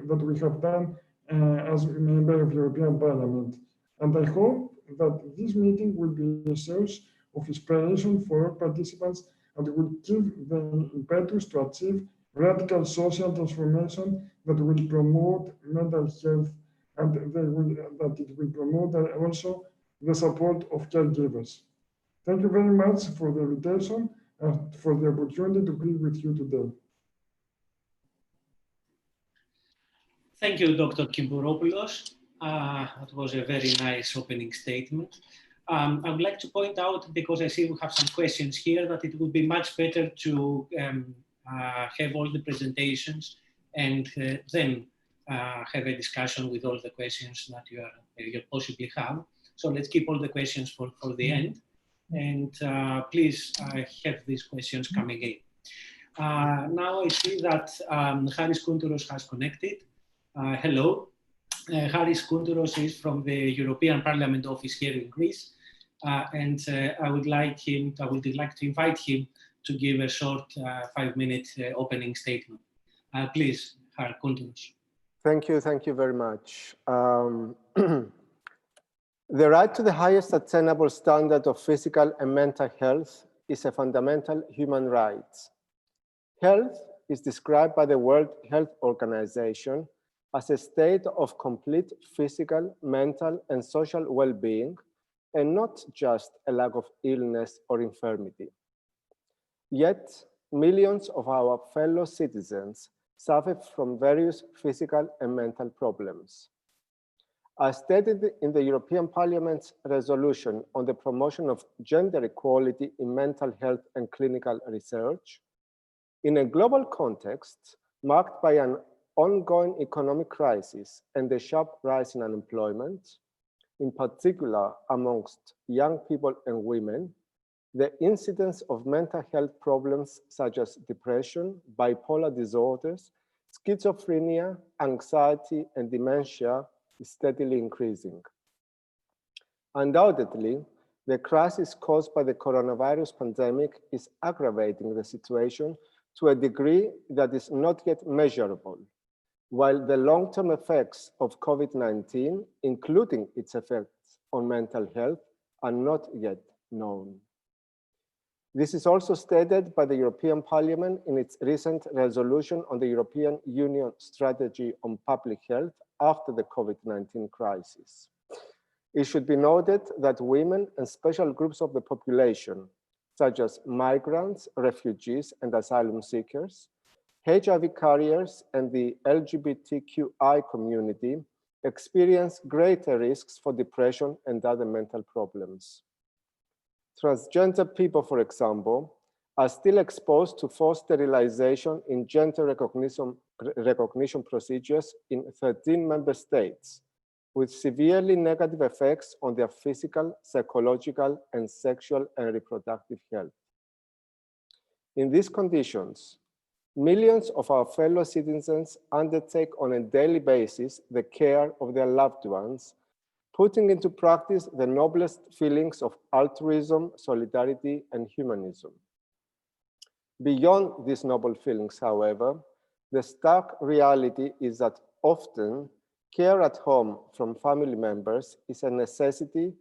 that we have done as a member of European Parliament. And I hope that this meeting will be a source of inspiration for all participants and will give the impetus to achieve radical social transformation that will promote mental health and that it will promote also the support of caregivers. Thank you very much for the invitation and for the opportunity to be with you today. Thank you, Dr. Kimbouropoulos. That was a very nice opening statement. I would like to point out, because I see we have some questions here, that it would be much better to have all the presentations and then have a discussion with all the questions that you possibly have. So let's keep all the questions for the end. And please have these questions coming in. Now I see that Haris Kontouros has connected. Hello. Haris Kontouros is from the European Parliament office here in Greece. And I would like to invite him to give a short 5-minute opening statement. Please, Haris Kontouros. Thank you very much. The right to the highest attainable standard of physical and mental health is a fundamental human right. Health is described by the World Health Organization as a state of complete physical, mental, and social well-being, and not just a lack of illness or infirmity. Yet, millions of our fellow citizens suffer from various physical and mental problems. As stated in the European Parliament's resolution on the promotion of gender equality in mental health and clinical research, in a global context marked by an ongoing economic crisis and the sharp rise in unemployment, in particular amongst young people and women, the incidence of mental health problems such as depression, bipolar disorders, schizophrenia, anxiety, and dementia is steadily increasing. Undoubtedly, the crisis caused by the coronavirus pandemic is aggravating the situation to a degree that is not yet measurable, while the long-term effects of COVID-19, including its effects on mental health, are not yet known. This is also stated by the European Parliament in its recent resolution on the European Union strategy on public health after the COVID-19 crisis. It should be noted that women and special groups of the population, such as migrants, refugees, and asylum seekers, HIV carriers, and the LGBTQI community experience greater risks for depression and other mental problems. Transgender people, for example, are still exposed to forced sterilization in gender recognition procedures in 13 member states, with severely negative effects on their physical, psychological, and sexual and reproductive health. In these conditions, millions of our fellow citizens undertake on a daily basis the care of their loved ones, putting into practice the noblest feelings of altruism, solidarity, and humanism. Beyond these noble feelings, however, the stark reality is that often care at home from family members is a necessity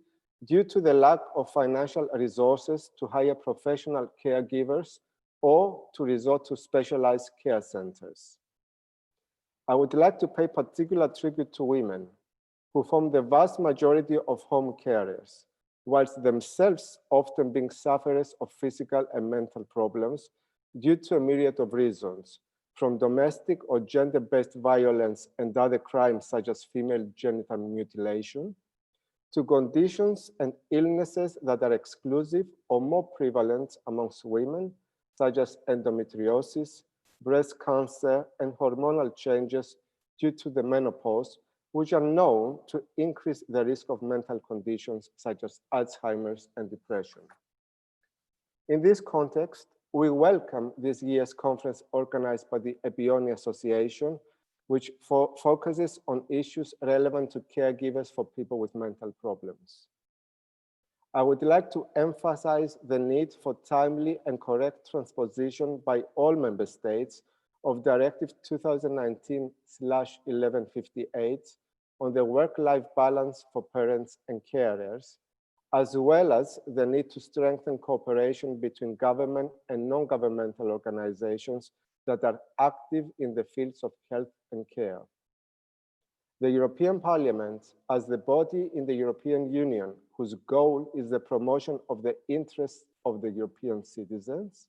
due to the lack of financial resources to hire professional caregivers or to resort to specialized care centers. I would like to pay particular tribute to women who form the vast majority of home carers, whilst themselves often being sufferers of physical and mental problems due to a myriad of reasons, from domestic or gender-based violence and other crimes such as female genital mutilation, to conditions and illnesses that are exclusive or more prevalent amongst women, such as endometriosis, breast cancer, and hormonal changes due to the menopause, which are known to increase the risk of mental conditions such as Alzheimer's and depression. In this context, we welcome this year's conference organized by the Epione Association, which focuses on issues relevant to caregivers for people with mental problems. I would like to emphasize the need for timely and correct transposition by all member states of Directive 2019/1158 on the work-life balance for parents and carers, as well as the need to strengthen cooperation between government and non-governmental organizations that are active in the fields of health and care. The European Parliament, as the body in the European Union whose goal is the promotion of the interests of the European citizens,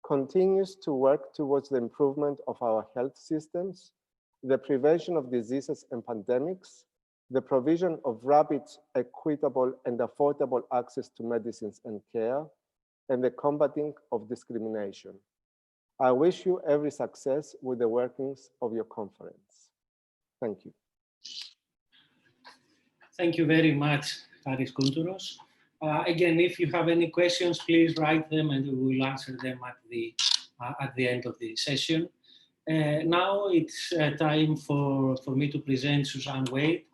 continues to work towards the improvement of our health systems, the prevention of diseases and pandemics, the provision of rapid, equitable, and affordable access to medicines and care, and the combating of discrimination. I wish you every success with the workings of your conference. Thank you. Thank you very much, Haris Kontouros. Again, if you have any questions, please write them and we will answer them at the end of the session. Now it's time for me to present Suzanne Wade.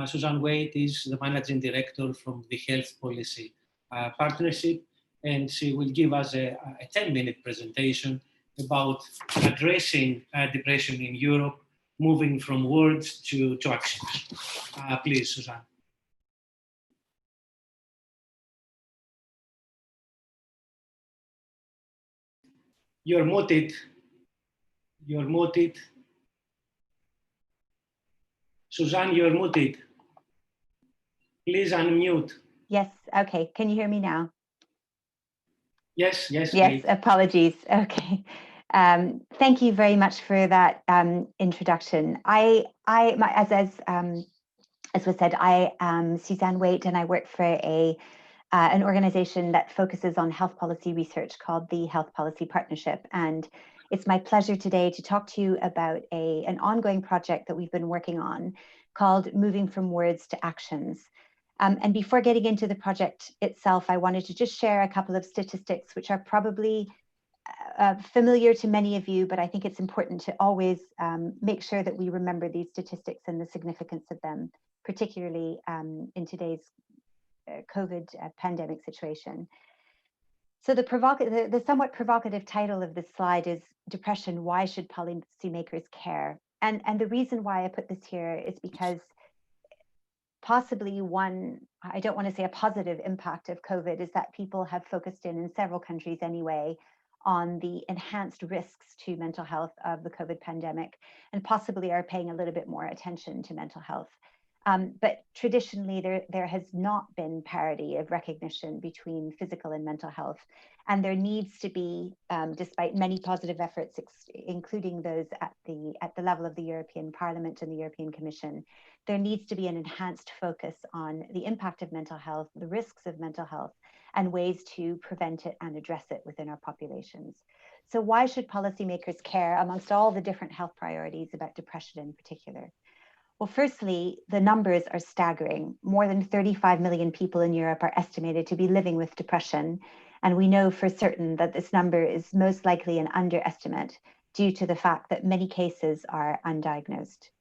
Suzanne Wade is the Managing Director from the Health Policy Partnership, and she will give us a 10-minute presentation about addressing depression in Europe, moving from words to actions. Please, Suzanne. You're muted. You're muted. Suzanne, you're muted. Please unmute. Yes, okay. Can you hear me now? Yes, yes. Yes, great. apologies. Okay. Thank you very much for that introduction. As was said, I am Suzanne Wade and I work for an organization that focuses on health policy research called the Health Policy Partnership. And it's my pleasure today to talk to you about an ongoing project that we've been working on called Moving from Words to Actions. And before getting into the project itself, I wanted to just share a couple of statistics which are probably familiar to many of you, but I think it's important to always make sure that we remember these statistics and the significance of them, particularly in today's COVID pandemic situation. So the somewhat provocative title of this slide is Depression, Why Should Policymakers Care? And the reason why I put this here is because possibly one, I don't want to say a positive impact of COVID, is that people have focused in several countries anyway on the enhanced risks to mental health of the COVID pandemic, and possibly are paying a little bit more attention to mental health. But traditionally, there has not been parity of recognition between physical and mental health. And there needs to be, despite many positive efforts, including those at the level of the European Parliament and the European Commission, there needs to be an enhanced focus on the impact of mental health, the risks of mental health, and ways to prevent it and address it within our populations. So why should policymakers care amongst all the different health priorities about depression in particular? Well, firstly, the numbers are staggering. More than 35 million people in Europe are estimated to be living with depression. And we know for certain that this number is most likely an underestimate due to the fact that many cases are undiagnosed.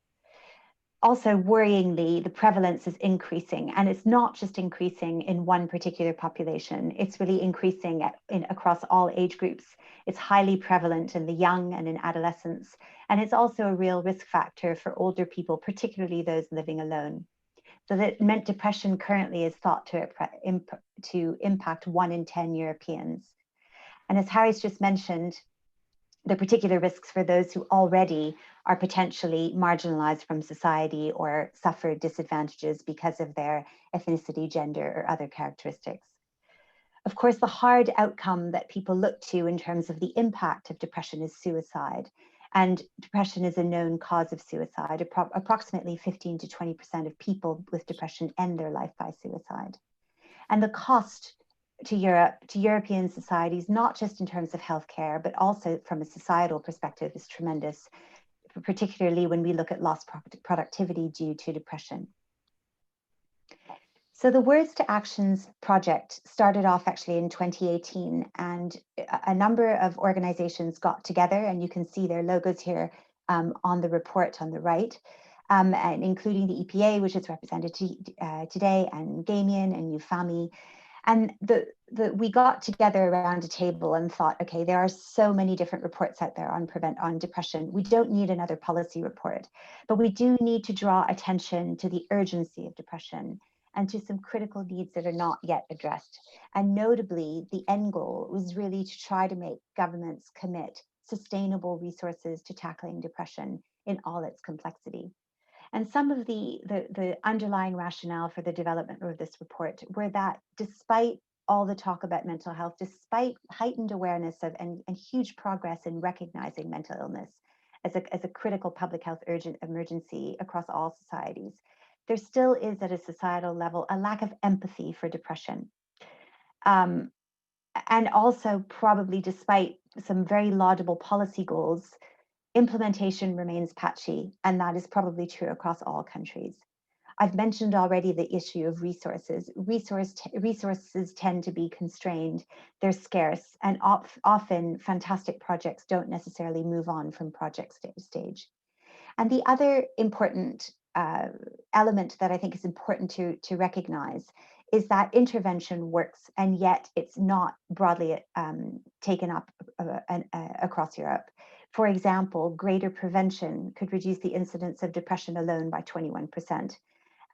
Also, worryingly, the prevalence is increasing, and it's not just increasing in one particular population. It's really increasing across all age groups. It's highly prevalent in the young and in adolescents, and it's also a real risk factor for older people, particularly those living alone. So that meant depression currently is thought to impact 1 in 10 Europeans. And as Harry's just mentioned, the particular risks for those who already are potentially marginalized from society or suffer disadvantages because of their ethnicity, gender, or other characteristics. Of course, the hard outcome that people look to in terms of the impact of depression is suicide. And depression is a known cause of suicide. Approximately 15 to 20% of people with depression end their life by suicide. And the cost to Europe, to European societies, not just in terms of healthcare, but also from a societal perspective, is tremendous, particularly when we look at lost productivity due to depression. So the Words to Actions project started off actually in 2018, and a number of organizations got together, and you can see their logos here on the report on the right, and including the EPA, which is represented today, and Gamian and UFAMI. And we got together around a table and thought, okay, there are so many different reports out there on depression. We don't need another policy report, but we do need to draw attention to the urgency of depression and to some critical needs that are not yet addressed. And notably, the end goal was really to try to make governments commit sustainable resources to tackling depression in all its complexity. And some of the underlying rationale for the development of this report were that despite all the talk about mental health, despite heightened awareness of and huge progress in recognizing mental illness as a critical public health emergency across all societies, there still is at a societal level a lack of empathy for depression. And also probably despite some very laudable policy goals, implementation remains patchy, and that is probably true across all countries. I've mentioned already the issue of resources. Resources tend to be constrained, they're scarce, and often fantastic projects don't necessarily move on from project stage. And the other important element that I think is important to recognize is that intervention works, and yet it's not broadly taken up across Europe. For example, greater prevention could reduce the incidence of depression alone by 21%.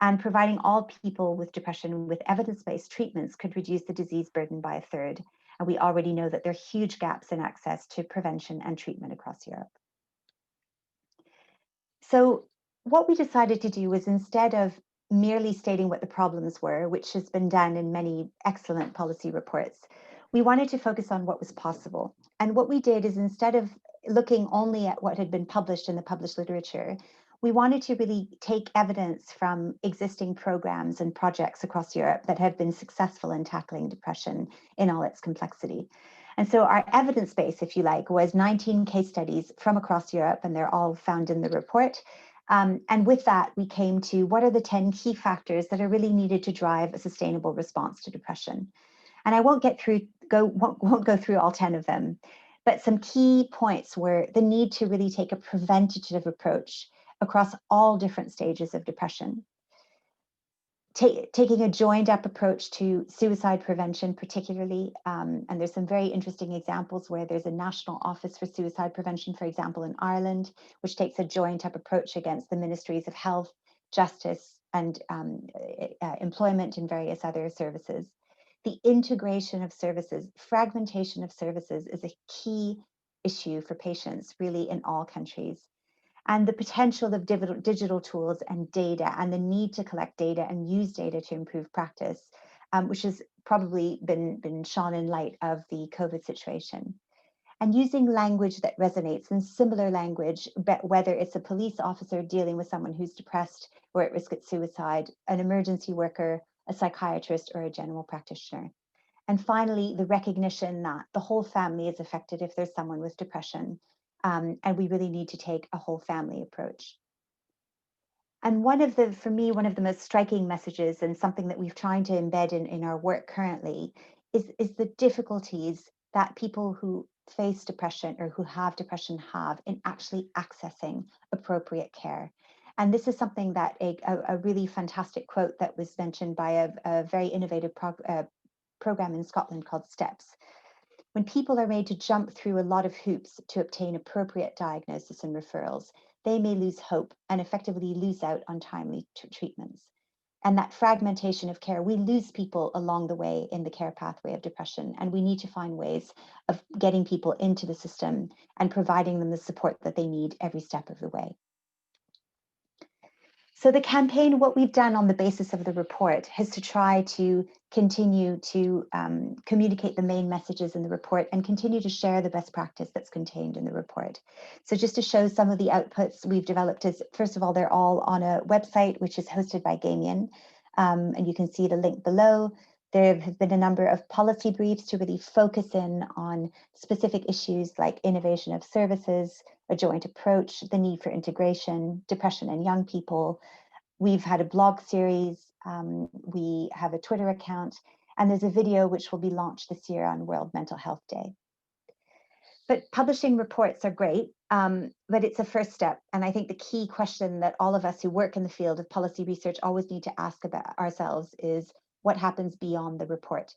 And providing all people with depression with evidence-based treatments could reduce the disease burden by 1/3. And we already know that there are huge gaps in access to prevention and treatment across Europe. So what we decided to do was, instead of merely stating what the problems were, which has been done in many excellent policy reports, we wanted to focus on what was possible. And what we did is, instead of looking only at what had been published in the published literature, we wanted to really take evidence from existing programs and projects across Europe that have been successful in tackling depression in all its complexity. And so our evidence base, if you like, was 19 case studies from across Europe, and they're all found in the report. And with that, we came to what are the 10 key factors that are really needed to drive a sustainable response to depression. And I won't go through all 10 of them, but some key points were the need to really take a preventative approach across all different stages of depression. Taking a joined up approach to suicide prevention, particularly, and there's some very interesting examples where there's a national office for suicide prevention, for example, in Ireland, which takes a joined up approach against the ministries of health, justice, and employment and various other services. The integration of services, fragmentation of services is a key issue for patients really in all countries. And the potential of digital tools and data, and the need to collect data and use data to improve practice, which has probably been shone in light of the COVID situation. And using language that resonates, in similar language, whether it's a police officer dealing with someone who's depressed or at risk of suicide, an emergency worker, a psychiatrist, or a general practitioner. And finally, the recognition that the whole family is affected if there's someone with depression. And we really need to take a whole family approach. And for me, one of the most striking messages, and something that we've tried to embed in our work currently, is the difficulties that people who face depression or who have depression have in actually accessing appropriate care. And this is something that a really fantastic quote that was mentioned by a very innovative program in Scotland called STEPS. When people are made to jump through a lot of hoops to obtain appropriate diagnosis and referrals, they may lose hope and effectively lose out on timely treatments. And that fragmentation of care, we lose people along the way in the care pathway of depression, and we need to find ways of getting people into the system and providing them the support that they need every step of the way. So the campaign, what we've done on the basis of the report, is to try to continue to communicate the main messages in the report and continue to share the best practice that's contained in the report. So just to show some of the outputs we've developed is, first of all, they're all on a website, which is hosted by Gamian, and you can see the link below. There have been a number of policy briefs to really focus in on specific issues like innovation of services, a joint approach, the need for integration, depression in young people. We've had a blog series, we have a Twitter account, and there's a video which will be launched this year on World Mental Health Day. But publishing reports are great, but it's a first step. And I think the key question that all of us who work in the field of policy research always need to ask about ourselves is, what happens beyond the report.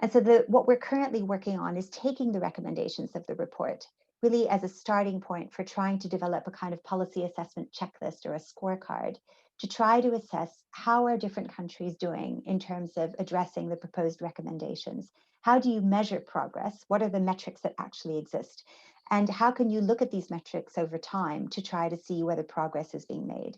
And so what we're currently working on is taking the recommendations of the report really as a starting point for trying to develop a kind of policy assessment checklist or a scorecard to try to assess how are different countries doing in terms of addressing the proposed recommendations. How do you measure progress? What are the metrics that actually exist? And how can you look at these metrics over time to try to see whether progress is being made?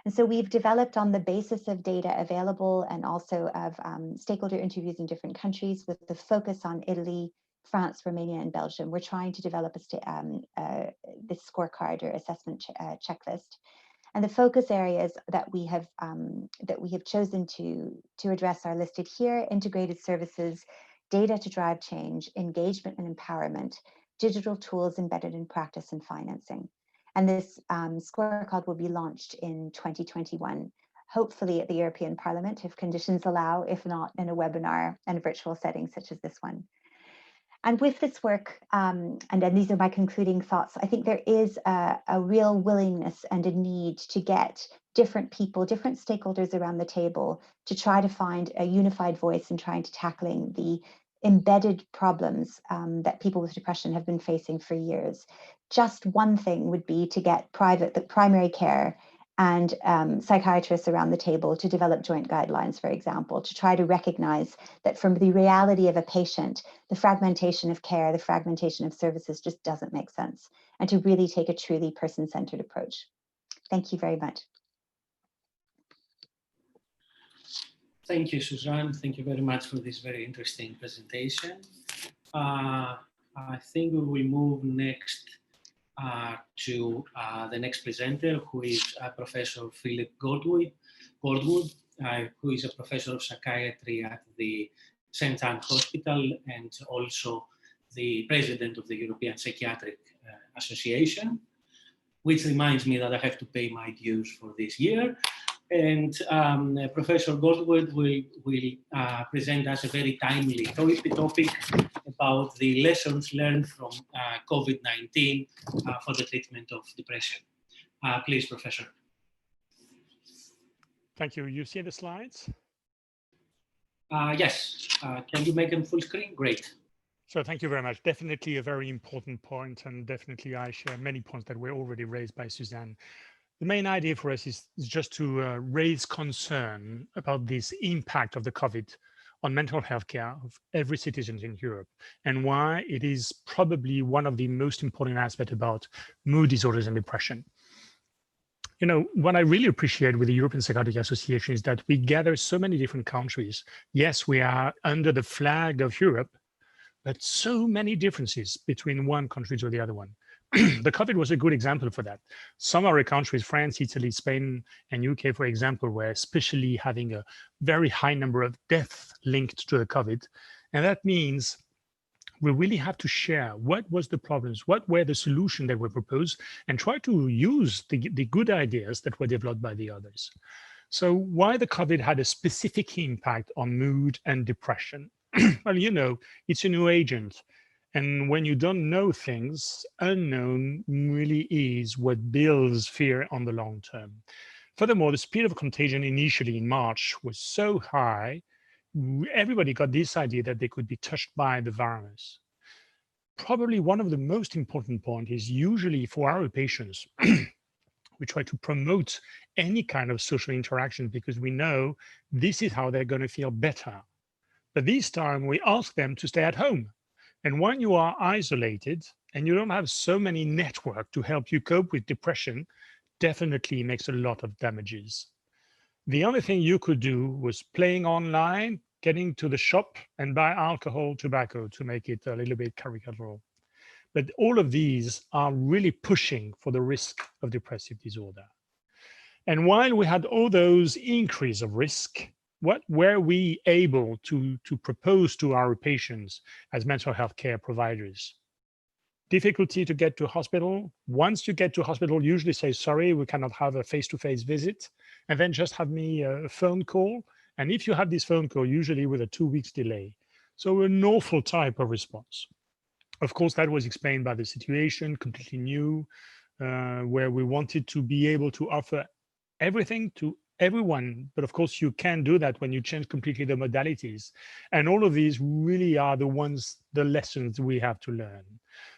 And so we've developed on the basis of data available and also of stakeholder interviews in different countries with the focus on Italy, France, Romania, and Belgium. We're trying to develop this scorecard or assessment checklist. And the focus areas that we have chosen to address are listed here: integrated services, data to drive change, engagement and empowerment, digital tools embedded in practice and financing. And this scorecard will be launched in 2021, hopefully at the European Parliament, if conditions allow, if not in a webinar and a virtual setting such as this one. And with this work, and then these are my concluding thoughts, I think there is a real willingness and a need to get different people, different stakeholders around the table to try to find a unified voice in trying to tackling the embedded problems that people with depression have been facing for years. Just one thing would be to get the primary care and psychiatrists around the table to develop joint guidelines, for example, to try to recognize that from the reality of a patient, the fragmentation of care, the fragmentation of services just doesn't make sense, and to really take a truly person-centered approach. Thank you very much. Thank you, Suzanne. Thank you very much for this very interesting presentation. I think we will move next to the next presenter, who is Professor Philip Goldwood, who is a professor of psychiatry at the St. Anne Hospital and also the president of the European Psychiatric Association, which reminds me that I have to pay my dues for this year. And Professor Goldwood will present us a very timely topic about the lessons learned from COVID-19 for the treatment of depression. Please, Professor. Thank you. You see the slides? Yes. Can you make them full screen? Great. So thank you very much. Definitely a very important point, and definitely I share many points that were already raised by Suzanne. The main idea for us is just to raise concern about this impact of the COVID on mental health care of every citizen in Europe, and why it is probably one of the most important aspects about mood disorders and depression. You know, what I really appreciate with the European Psychiatric Association is that we gather so many different countries. Yes, we are under the flag of Europe, but so many differences between one country to the other one. The COVID was a good example for that. Some of our countries, France, Italy, Spain, and UK, for example, were especially having a very high number of deaths linked to the COVID. And that means we really have to share what was the problems, what were the solutions that were proposed, and try to use the good ideas that were developed by the others. So why the COVID had a specific impact on mood and depression? Well, you know, it's a new agent. And when you don't know things, unknown really is what builds fear on the long term. Furthermore, the speed of contagion initially in March was so high, everybody got this idea that they could be touched by the virus. Probably one of the most important points is usually for our patients, we try to promote any kind of social interaction because we know this is how they're going to feel better. But this time we ask them to stay at home. And when you are isolated and you don't have so many networks to help you cope with depression, definitely makes a lot of damages. The only thing you could do was playing online, getting to the shop and buy alcohol, tobacco, to make it a little bit caricatural. But all of these are really pushing for the risk of depressive disorder. And while we had all those increase of risk, what were we able to propose to our patients as mental health care providers? Difficulty to get to hospital. Once you get to hospital, usually say, sorry, we cannot have a face-to-face visit, and then just have me a phone call. And if you have this phone call, usually with a 2 weeks delay. So an awful type of response. Of course, that was explained by the situation, completely new, where we wanted to be able to offer everything to everyone, but of course you can do that when you change completely the modalities. And all of these really are the lessons we have to learn.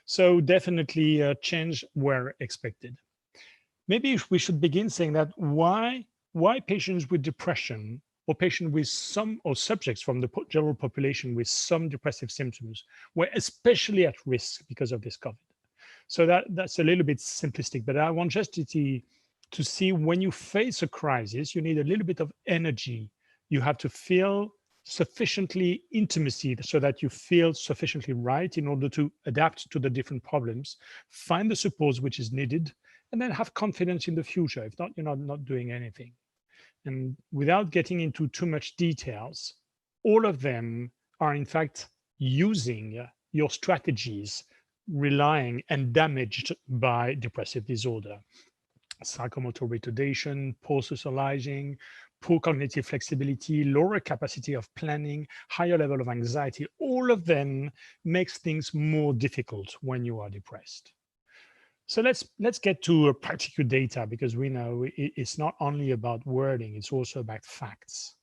So definitely change where expected. Maybe we should begin saying that why patients with depression or patients with some, or subjects from the general population with some depressive symptoms were especially at risk because of this COVID. So that's a little bit simplistic, but I want just to see when you face a crisis, you need a little bit of energy. You have to feel sufficiently intimacy so that you feel sufficiently right in order to adapt to the different problems, find the support which is needed, and then have confidence in the future. If not, you're not doing anything. And without getting into too much details, all of them are in fact using your strategies relying and damaged by depressive disorder. Psychomotor retardation, poor socializing, poor cognitive flexibility, lower capacity of planning, higher level of anxiety, all of them makes things more difficult when you are depressed. So let's get to practical data, because we know it's not only about wording, it's also about facts.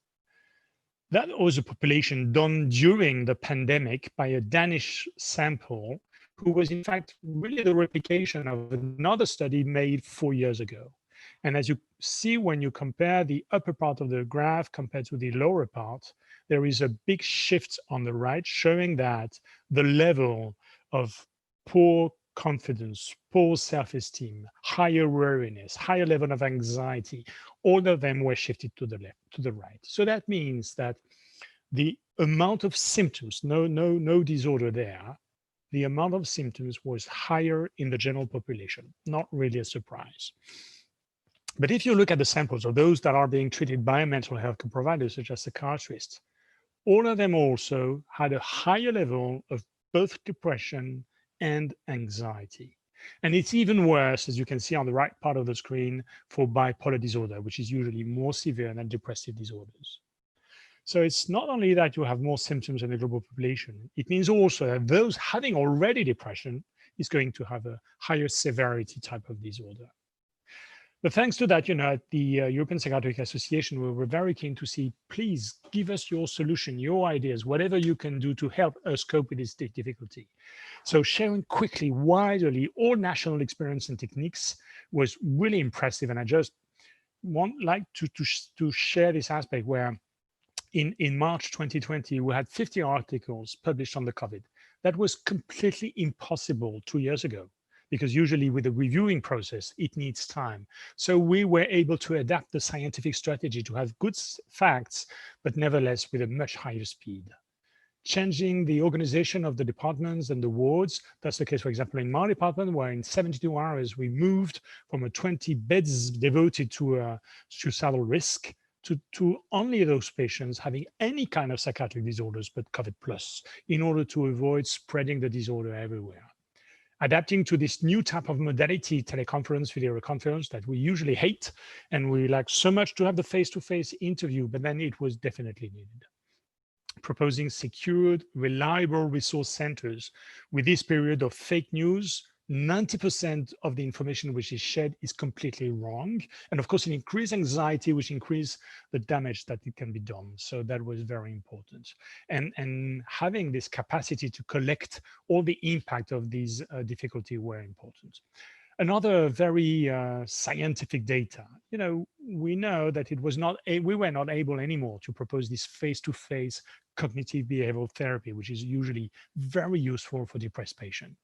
That was a population done during the pandemic by a Danish sample who was in fact really the replication of another study made 4 years ago. And as you see, when you compare the upper part of the graph compared to the lower part, there is a big shift on the right, showing that the level of poor confidence, poor self-esteem, higher weariness, higher level of anxiety, all of them were shifted to the left, to the right. So that means that the amount of symptoms, no disorder there, the amount of symptoms was higher in the general population. Not really a surprise. But if you look at the samples of those that are being treated by mental health care providers, such as psychiatrists, all of them also had a higher level of both depression and anxiety. And it's even worse, as you can see on the right part of the screen, for bipolar disorder, which is usually more severe than depressive disorders. So it's not only that you have more symptoms in the global population, it means also that those having already depression is going to have a higher severity type of disorder. But thanks to that, at the European Psychiatric Association, we were very keen to see, please give us your solution, your ideas, whatever you can do to help us cope with this difficulty. So sharing quickly, widely, all national experience and techniques was really impressive. And I just like to share this aspect where in March 2020, we had 50 articles published on the COVID. That was completely impossible 2 years ago, because usually with the reviewing process, it needs time. So we were able to adapt the scientific strategy to have good facts, but nevertheless with a much higher speed. Changing the organization of the departments and the wards. That's the case, for example, in my department, where in 72 hours, we moved from a 20 beds devoted to suicidal risk to only those patients having any kind of psychiatric disorders, but COVID plus, in order to avoid spreading the disorder everywhere. Adapting to this new type of modality, teleconference, video conference, that we usually hate, and we like so much to have the face-to-face interview, but then it was definitely needed. Proposing secured, reliable resource centers. With this period of fake news, 90% of the information which is shared is completely wrong. And of course, it increased anxiety, which increased the damage that it can be done. So that was very important. And having this capacity to collect all the impact of these difficulty were important. Another very scientific data, we know that we were not able anymore to propose this face-to-face cognitive behavioral therapy, which is usually very useful for depressed patients.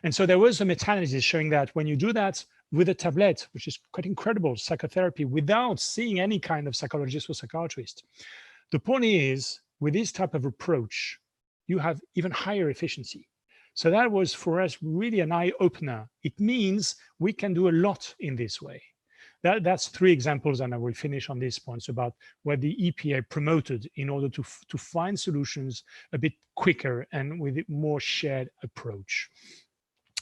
And so there was a meta-analysis showing that when you do that with a tablet, which is quite incredible, psychotherapy, without seeing any kind of psychologist or psychiatrist, the point is, with this type of approach, you have even higher efficiency. So that was for us really an eye-opener. It means we can do a lot in this way. That's 3 examples, and I will finish on these points about what the EPA promoted in order to find solutions a bit quicker and with a more shared approach.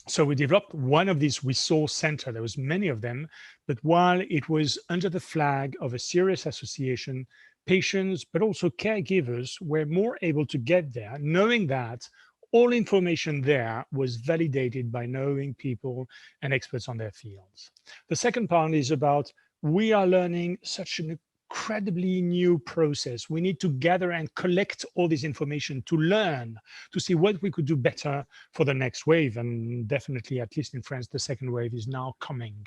So we developed one of these resource centers. There was many of them, but while it was under the flag of a serious association, patients, but also caregivers were more able to get there, knowing that all information there was validated by knowing people and experts on their fields. The second part is about, we are learning such an incredibly new process. We need to gather and collect all this information to learn, to see what we could do better for the next wave. And definitely, at least in France, the second wave is now coming.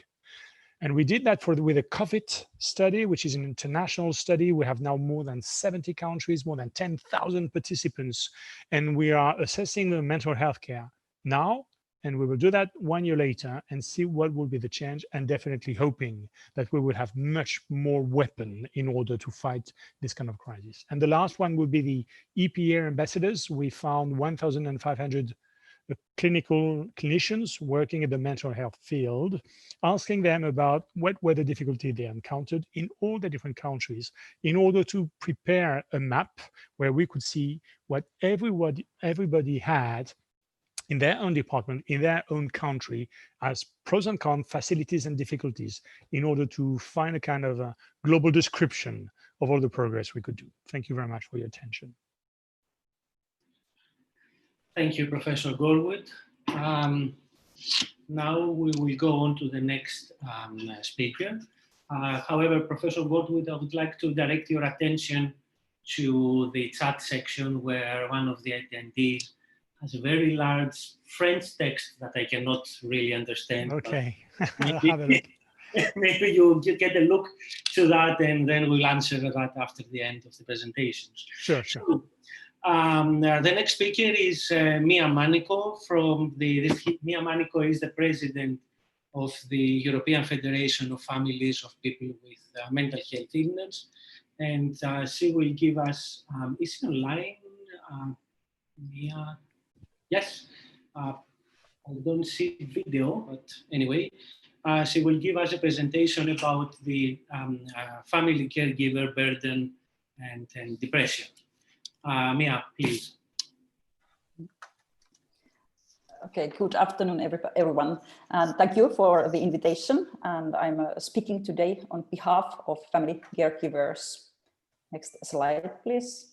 And we did that with a COVID study, which is an international study. We have now more than 70 countries, more than 10,000 participants, and we are assessing the mental health care now. And we will do that 1 year later and see what will be the change, and definitely hoping that we will have much more weapon in order to fight this kind of crisis. And the last one will be the EPA ambassadors. We found 1,500 clinicians working in the mental health field, asking them about what were the difficulties they encountered in all the different countries in order to prepare a map where we could see what everybody had in their own department, in their own country, as pros and cons, facilities and difficulties, in order to find a kind of a global description of all the progress we could do. Thank you very much for your attention. Thank you, Professor Gorwood. Now we will go on to the next speaker. However, Professor Gorwood, I would like to direct your attention to the chat section where one of the attendees has a very large French text that I cannot really understand. Okay, maybe, I'll have a look. Maybe you get a look to that, and then we'll answer that after the end of the presentations. Sure. The next speaker is Mia Manico Mia Manico is the president of the European Federation of Families of People with Mental Health Illness, and she will give us, is she online, Mia? Yes, I don't see video, but anyway, she will give us a presentation about the family caregiver burden and depression. Mia, please. Okay, good afternoon, everyone. And thank you for the invitation. And I'm speaking today on behalf of family caregivers. Next slide, please.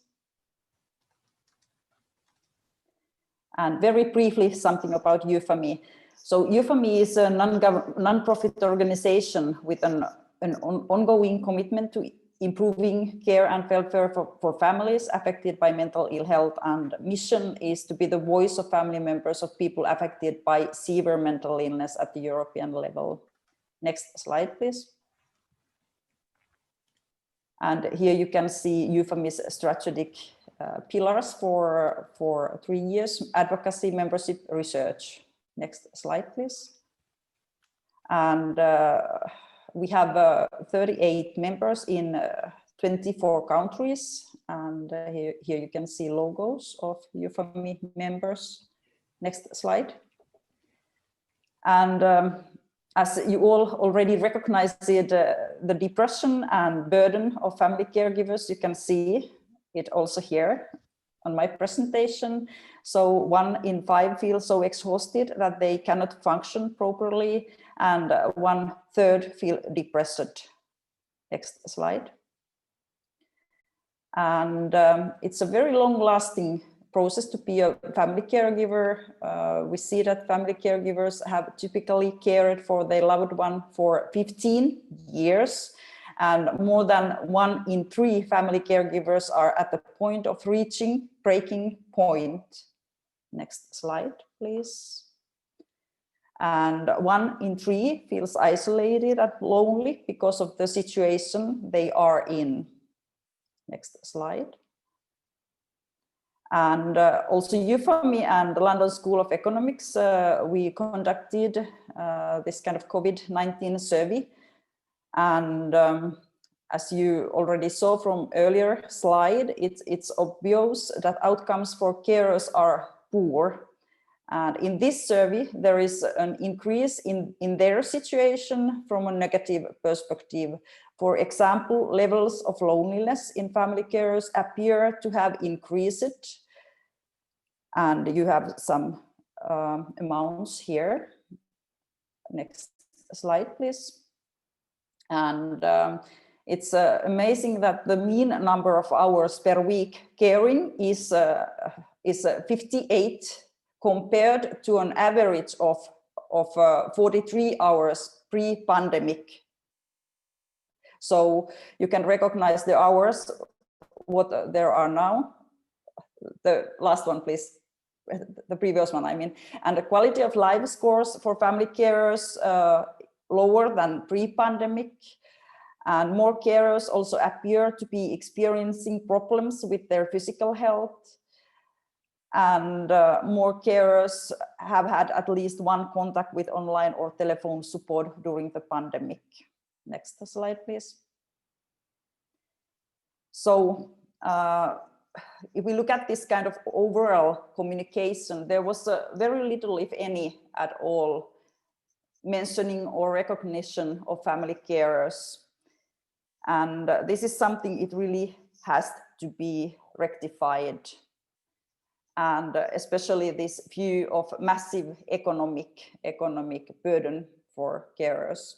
And very briefly, something about YouFamily. So YouFamily is a non-profit organization with an ongoing commitment to improving care and welfare for families affected by mental ill health, and mission is to be the voice of family members of people affected by severe mental illness at the European level. Next slide, please. And here you can see YouFamily's strategic pillars for 3 years: advocacy, membership, research. Next slide, please. And we have 38 members in 24 countries, and here you can see logos of YouFamily members. Next slide. And as you all already recognize the depression and burden of family caregivers, you can see it also here on my presentation. So 1 in 5 feel so exhausted that they cannot function properly, and 1/3 feel depressed. Next slide. And it's a very long-lasting process to be a family caregiver. We see that family caregivers have typically cared for their loved one for 15 years, and more than 1 in 3 family caregivers are at the point of reaching breaking point. Next slide, please. And 1 in 3 feels isolated and lonely because of the situation they are in. Next slide. And also YouFamily and the London School of Economics, we conducted this kind of COVID-19 survey. And as you already saw from earlier slide, it's obvious that outcomes for carers are poor. And in this survey, there is an increase in their situation from a negative perspective. For example, levels of loneliness in family carers appear to have increased. And you have some amounts here. Next slide, please. And it's amazing that the mean number of hours per week caring is 58 compared to an average of 43 hours pre-pandemic. So you can recognize the hours, what there are now. The last one, please. The previous one, I mean. And the quality of life scores for family carers lower than pre-pandemic. And more carers also appear to be experiencing problems with their physical health. And more carers have had at least one contact with online or telephone support during the pandemic. Next slide, please. So if we look at this kind of overall communication, there was very little, if any, at all mentioning or recognition of family carers. And this is something it really has to be rectified. And especially this view of massive economic burden for carers.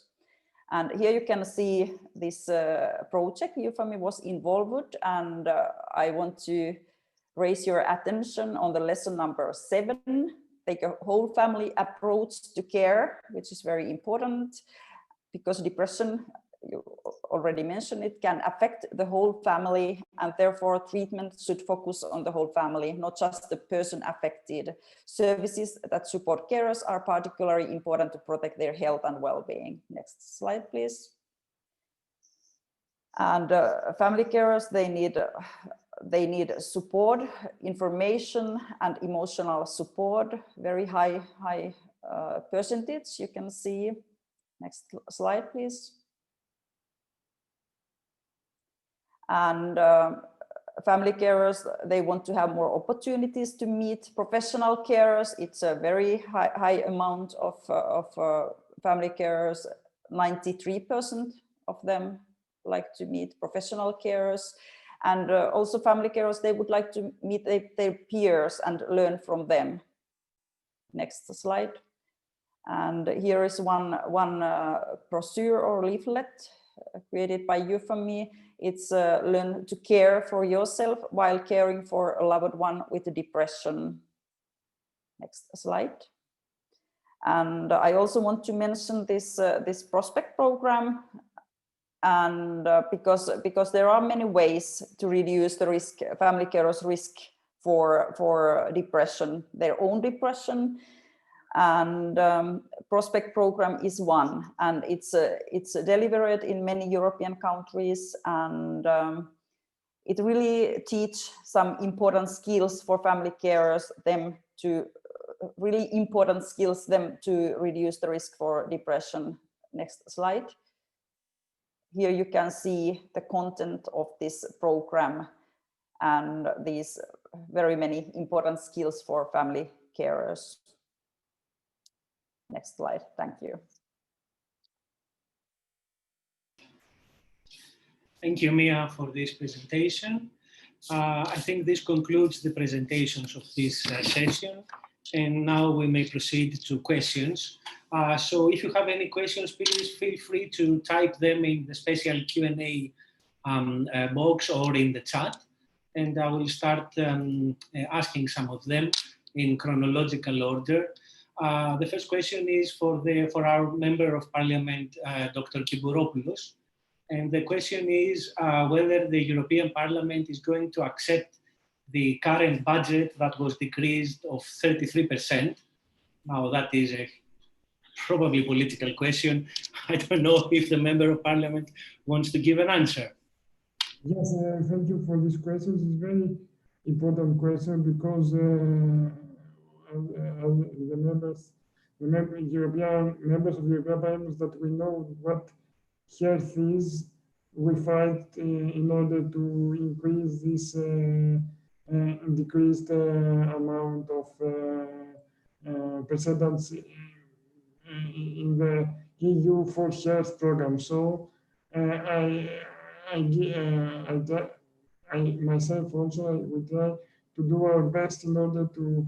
And here you can see this project Eufami was involved, and I want to raise your attention on the lesson number 7, take a whole family approach to care, which is very important because depression, you already mentioned it, can affect the whole family, and therefore treatment should focus on the whole family, not just the person affected. Services that support carers are particularly important to protect their health and well-being. Next slide, please. And family carers, they need support, information, and emotional support. Very high percentage, you can see. Next slide, please. And family carers, they want to have more opportunities to meet professional carers. It's a very high amount of family carers. 93% of them like to meet professional carers. And also family carers, they would like to meet their peers and learn from them. Next slide. And here is one brochure or leaflet created by Eufami. It's learn to care for yourself while caring for a loved one with depression. Next slide. And I also want to mention this prospect program, and because there are many ways to reduce the risk, family carers' risk for depression, their own depression. And prospect program is one, and it's delivered in many European countries, and it really teach some important skills for family carers, them to reduce the risk for depression. Next slide. Here you can see the content of this program and these very many important skills for family carers. Next slide, thank you. Thank you, Mia, for this presentation. I think this concludes the presentations of this session. And now we may proceed to questions. So if you have any questions, please feel free to type them in the special Q&A box or in the chat. And I will start asking some of them in chronological order. The first question is for our Member of Parliament, Dr. Kibouropoulos. And the question is whether the European Parliament is going to accept the current budget that was decreased of 33%. Now that is a probably political question. I don't know if the Member of Parliament wants to give an answer. Yes, thank you for this question. It's a very important question because European members of the European Parliament, that we know what health is, we fight in order to increase this decreased amount of percentage in the EU for health program. So I myself also will try to do our best in order to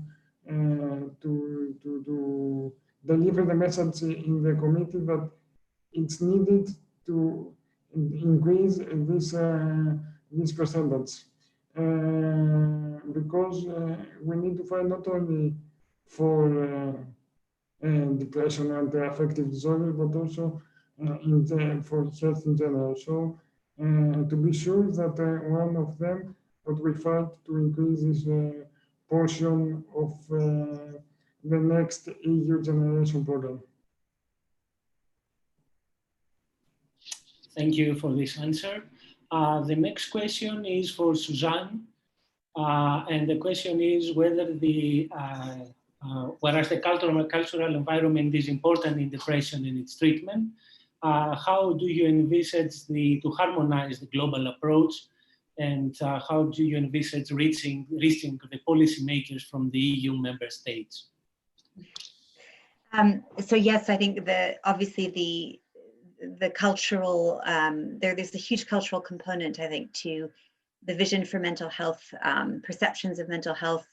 deliver the message in the committee that it's needed to increase this percentage. Because we need to fight not only for depression and affective disorder, but also for health in general. So to be sure that one of them that we fight to increase this portion of the next EU generation program. Thank you for this answer. The next question is for Suzanne. And the question is whether whereas the cultural environment is important in depression and its treatment, how do you envisage to harmonize the global approach, and how do you envisage reaching the policymakers from the EU member states? So yes, I think obviously the cultural, there's a huge cultural component, I think, to the vision for mental health, perceptions of mental health.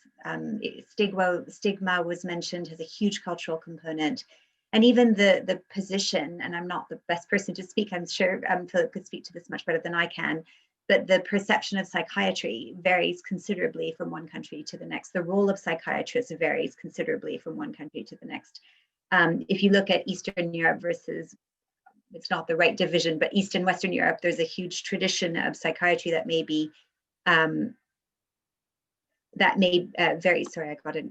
Stigma was mentioned, has a huge cultural component. And even the position, and I'm not the best person to speak, I'm sure Philip could speak to this much better than I can, but the perception of psychiatry varies considerably from one country to the next. The role of psychiatrists varies considerably from one country to the next. If you look at Eastern Europe versus, it's not the right division, but East and Western Europe, there's a huge tradition of psychiatry that may be, vary, sorry, I got a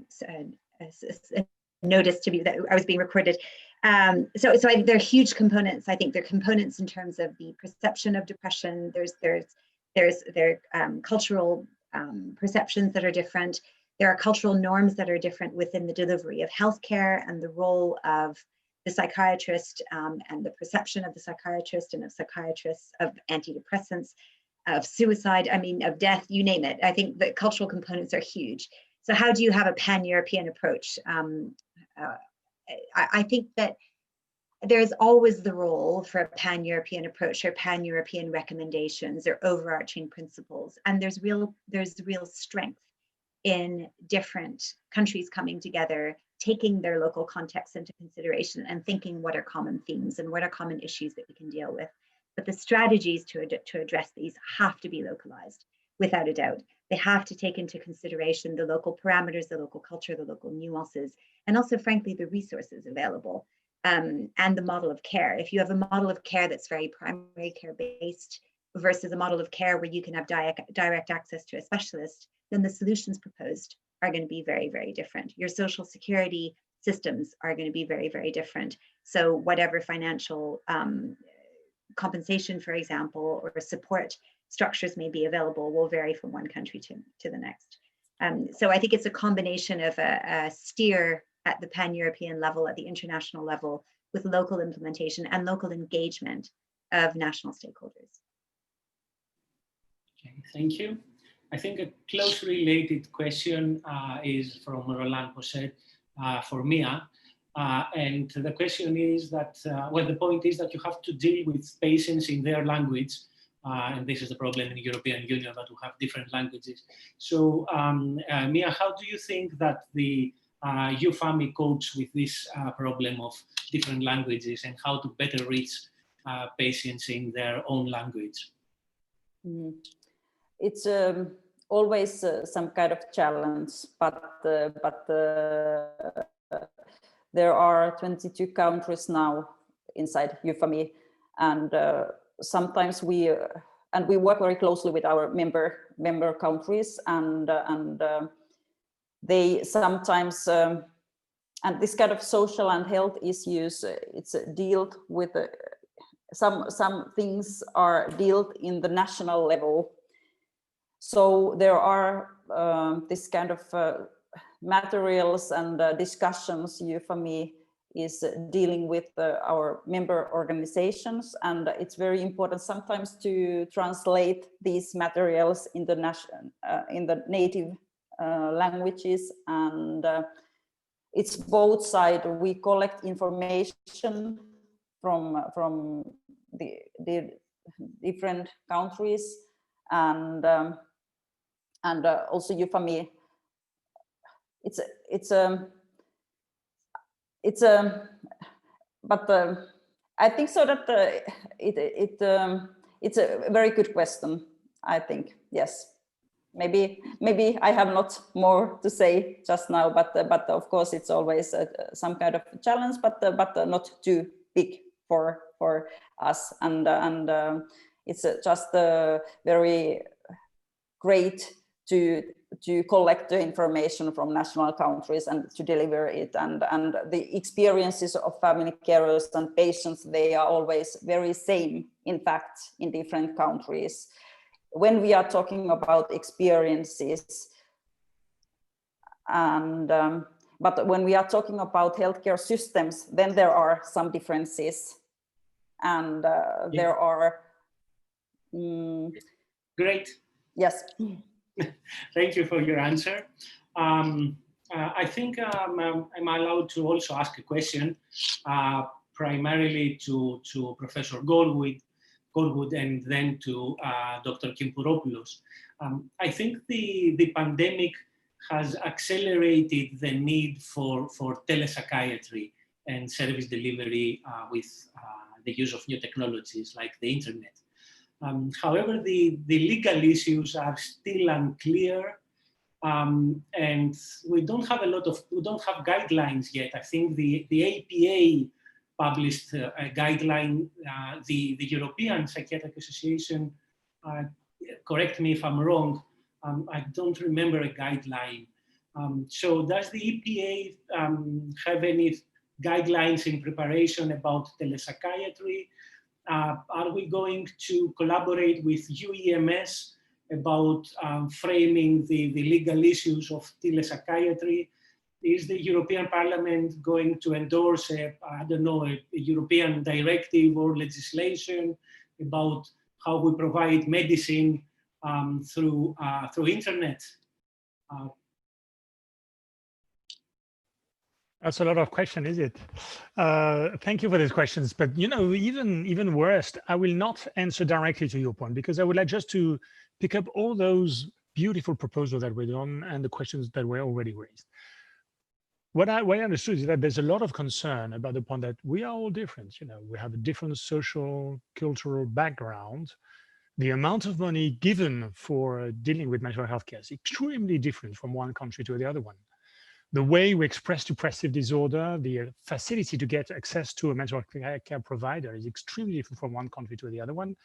notice to be that I was being recorded. So there are huge components. I think there are components in terms of the perception of depression. There's cultural perceptions that are different. There are cultural norms that are different within the delivery of healthcare and the role of the psychiatrist and the perception of the psychiatrist and of psychiatrists, of antidepressants, of suicide, I mean, of death, you name it. I think the cultural components are huge. So how do you have a pan-European approach? I think that there's always the role for a pan-European approach or pan-European recommendations or overarching principles. And there's real strength in different countries coming together, taking their local context into consideration and thinking what are common themes and what are common issues that we can deal with. But the strategies to address these have to be localized, without a doubt. They have to take into consideration the local parameters, the local culture, the local nuances, and also, frankly, the resources available and the model of care. If you have a model of care that's very primary care based versus a model of care where you can have direct access to a specialist, then the solutions proposed are going to be very, very different. Your social security systems are going to be very, very different. So whatever financial compensation, for example, or support structures may be available will vary from one country to the next. So I think it's a combination of a steer at the pan-European level, at the international level, with local implementation and local engagement of national stakeholders. Okay, thank you. I think a closely related question is from Roland Posset for Mia. And the question is that, well, the point is that you have to deal with patients in their language. And this is the problem in the European Union, that we have different languages. So Mia, how do you think that the UFAMI copes with this problem of different languages and how to better reach patients in their own language? Mm-hmm. It's always some kind of challenge, but there are 22 countries now inside UFAMI, and sometimes we work very closely with our member countries, and they sometimes and this kind of social and health issues, it's dealt with. Some things are dealt in the national level. So there are this kind of materials and discussions UFAMI is dealing with our member organizations, and it's very important sometimes to translate these materials in the native languages, and it's both sides. We collect information from the different countries, and also UFAMI. But I think so that it's a very good question. I think, yes. Maybe I have not more to say just now, but of course it's always some kind of challenge, but not too big for for us, and it's just very great to collect the information from national countries and to deliver it, and the experiences of family carers and patients, they are always very same, in fact, in different countries. When we are talking about experiences, and but when we are talking about healthcare systems, then there are some differences, and there are Great. yes. Thank you for your answer. I think I'm allowed to also ask a question, primarily to Professor Goldwood, and then to Dr. Kimpuropoulos. I think the pandemic has accelerated the need for telepsychiatry and service delivery with the use of new technologies like the internet. However, the legal issues are still unclear, and we don't have guidelines yet. I think the APA published a guideline, the European Psychiatric Association, correct me if I'm wrong, I don't remember a guideline. So does the EPA have any guidelines in preparation about telepsychiatry? Are we going to collaborate with UEMS about framing the legal issues of telepsychiatry? Is the European Parliament going to endorse a European directive or legislation about how we provide medicine through internet? That's a lot of questions, is it? Thank you for these questions. But even worse, I will not answer directly to your point, because I would like just to pick up all those beautiful proposals that were done and the questions that were already raised. What I understood is that there's a lot of concern about the point that we are all different. We have a different social, cultural background. The amount of money given for dealing with mental health care is extremely different from one country to the other one. The way we express depressive disorder, the facility to get access to a mental health care provider is extremely different from one country to the other one.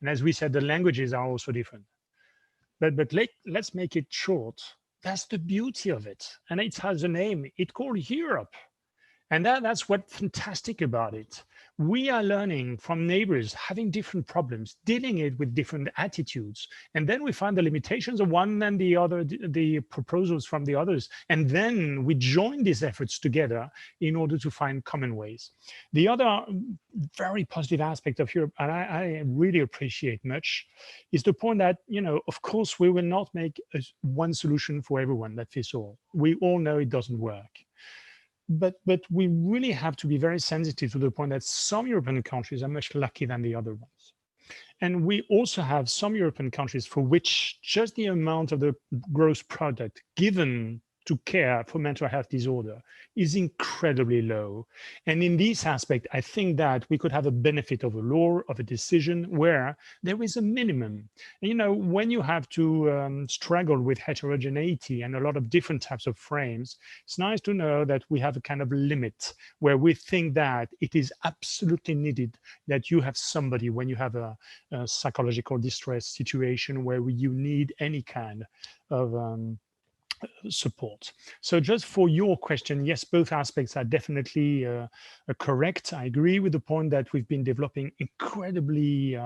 And as we said, the languages are also different. But let's make it short. That's the beauty of it. And it has a name. It's called Europe. And that's what's fantastic about it. We are learning from neighbors having different problems, dealing it with different attitudes. And then we find the limitations of one and the other, the proposals from the others. And then we join these efforts together in order to find common ways. The other very positive aspect of Europe, and I really appreciate much, is the point that, of course, we will not make one solution for everyone that fits all. We all know it doesn't work. But we really have to be very sensitive to the point that some European countries are much luckier than the other ones. And we also have some European countries for which just the amount of the gross product given to care for mental health disorder is incredibly low. And in this aspect, I think that we could have a benefit of a law, of a decision where there is a minimum. And, when you have to struggle with heterogeneity and a lot of different types of frames, it's nice to know that we have a kind of limit where we think that it is absolutely needed that you have somebody when you have a psychological distress situation where you need any kind of support. So just for your question, yes, both aspects are definitely correct. I agree with the point that we've been developing incredibly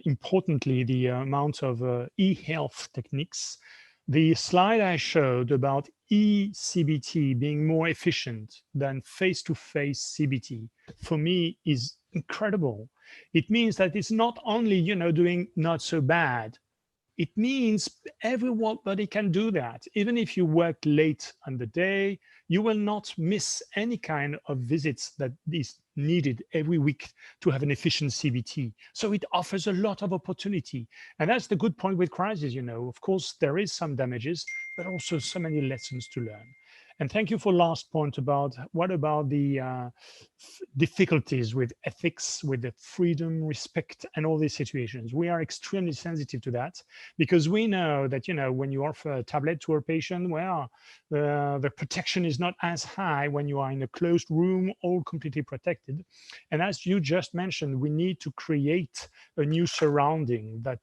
importantly the amount of e-health techniques. The slide I showed about e-CBT being more efficient than face-to-face CBT, for me, is incredible. It means that it's not only, doing not so bad. It means everybody can do that. Even if you work late on the day, you will not miss any kind of visits that is needed every week to have an efficient CBT. So it offers a lot of opportunity. And that's the good point with crisis, Of course, there is some damages, but also so many lessons to learn. And thank you for last point about what about the difficulties with ethics, with the freedom, respect, and all these situations. We are extremely sensitive to that because we know that, when you offer a tablet to a patient, well, the protection is not as high when you are in a closed room, all completely protected. And as you just mentioned, we need to create a new surrounding that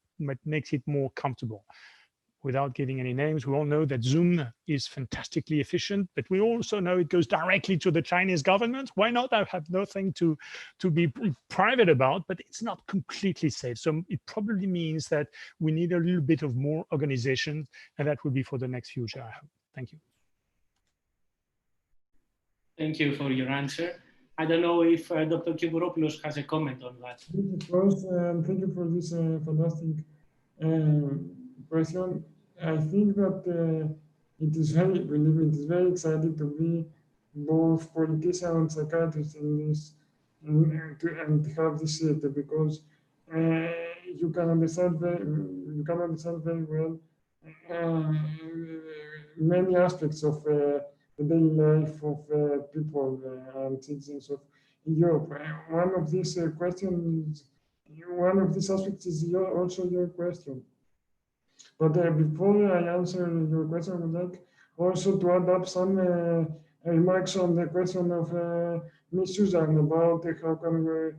makes it more comfortable. Without giving any names, we all know that Zoom is fantastically efficient, but we also know it goes directly to the Chinese government. Why not? I have nothing to be private about, but it's not completely safe. So it probably means that we need a little bit of more organization, and that will be for the next future, I hope. Thank you. Thank you for your answer. I don't know if Dr. Kymbouropoulos has a comment on that. Of course, thank you for this fantastic question. I think that it is very exciting to be both politician and psychiatrist in this, and have this theater, because you can understand very well many aspects of the daily life of people and citizens of Europe. One of these questions, one of these aspects is also your question. But before I answer your question, I would like also to add up some remarks on the question of Ms. Susan about how can we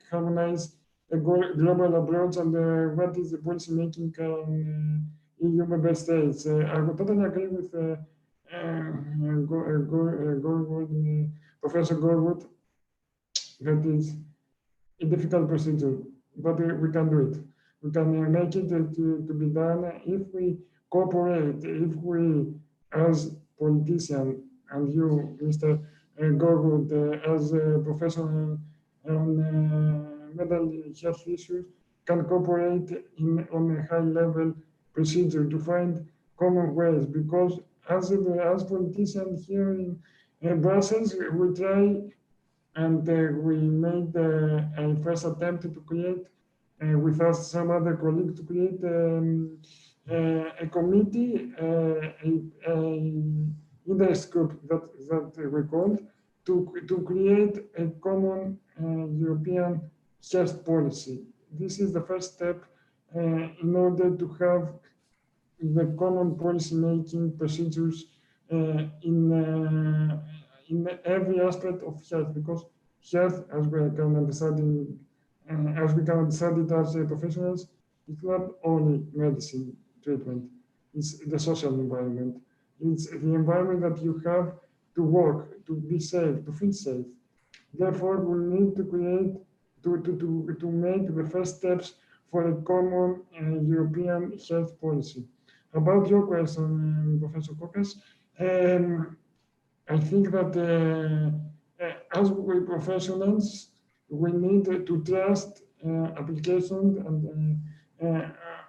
harmonize a global approach and what is the policy making in EU member states. I would totally agree with Professor Gorwood that is a difficult procedure, but we can do it. We can make it to be done if we cooperate, if we, as politicians, and you, Mr. Gorwood, as a professional on mental health issues, can cooperate on a high-level procedure to find common ways. Because as politicians here in Brussels, we try and we made a first attempt to create, with us some other colleagues, to create a committee, interest group that we called, to create a common European health policy. This is the first step in order to have the common policy making procedures in every aspect of health, because health, as we can understand it as professionals, it's not only medicine treatment, it's the social environment. It's the environment that you have to work, to be safe, to feel safe. Therefore, we need to create, to make the first steps for a common European health policy. About your question, Professor Kokas, I think that as we professionals, we need to trust applications, and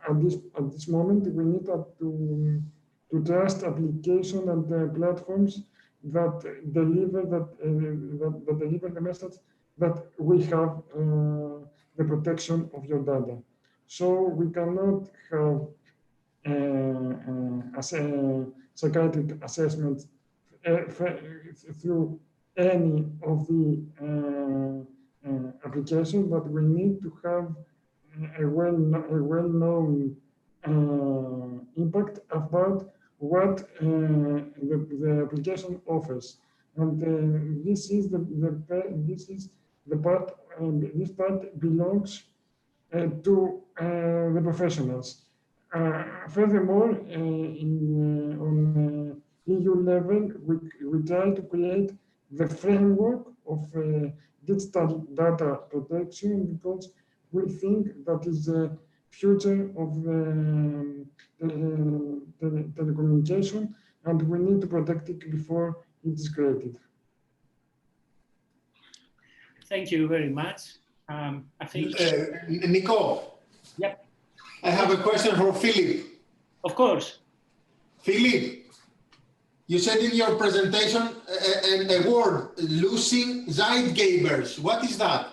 at this moment, we need to trust application and platforms that deliver that deliver the message that we have the protection of your data. So we cannot have psychiatric assessments through any of the applications, but we need to have a well-known impact about what the application offers, and this part belongs to the professionals. Furthermore, on EU level, we try to create the framework of digital data protection, because we think that is the future of telecommunication, and we need to protect it before it is created. Thank you very much. I think Nico. Yep. I have a question for Philip. Of course. Philip, you said in your presentation a word, losing Caregivers. What is that?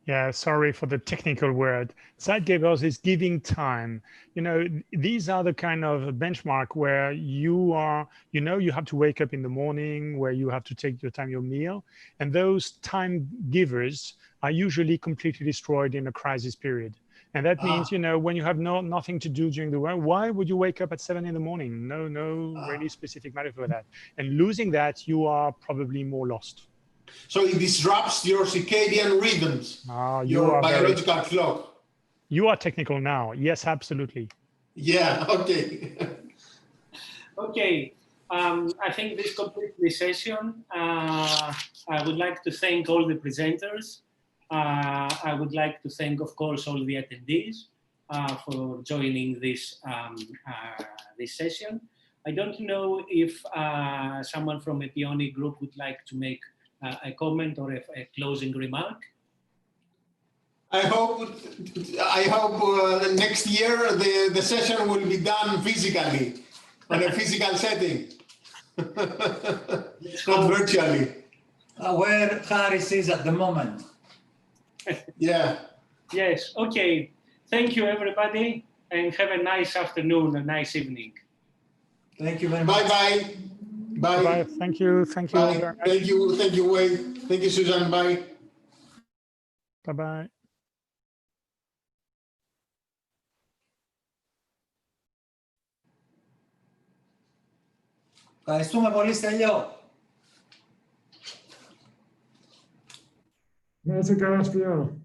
Yeah, sorry for the technical word. Caregivers is giving time. You know, these are the kind of benchmark where you are, you know, you have to wake up in the morning, where you have to take your time, your meal. And those time givers are usually completely destroyed in a crisis period. And that means, you know, when you have nothing to do during the work, why would you wake up at 7 in the morning? No really specific matter for that. And losing that, you are probably more lost. So it disrupts your circadian rhythms, your biological clock. You are technical now. Yes, absolutely. Yeah, okay. Okay, I think this completes the session. I would like to thank all the presenters. I would like to thank, of course, all the attendees for joining this, this session. I don't know if someone from a Peony group would like to make a comment or a closing remark. I hope next year the session will be done physically, on a physical setting, not virtually. Where Harris is at the moment. Yeah. Yes, okay. Thank you, everybody, and have a nice afternoon, a nice evening. Thank you very much. Bye-bye. Bye. Bye. Thank you. Thank you. Bye. Thank you. Thank you, Wade. Thank you, Susan. Bye. Bye-bye. Ευχαριστούμε πολύ, Στέλιο. Να είσαι καλά, Σπύρο.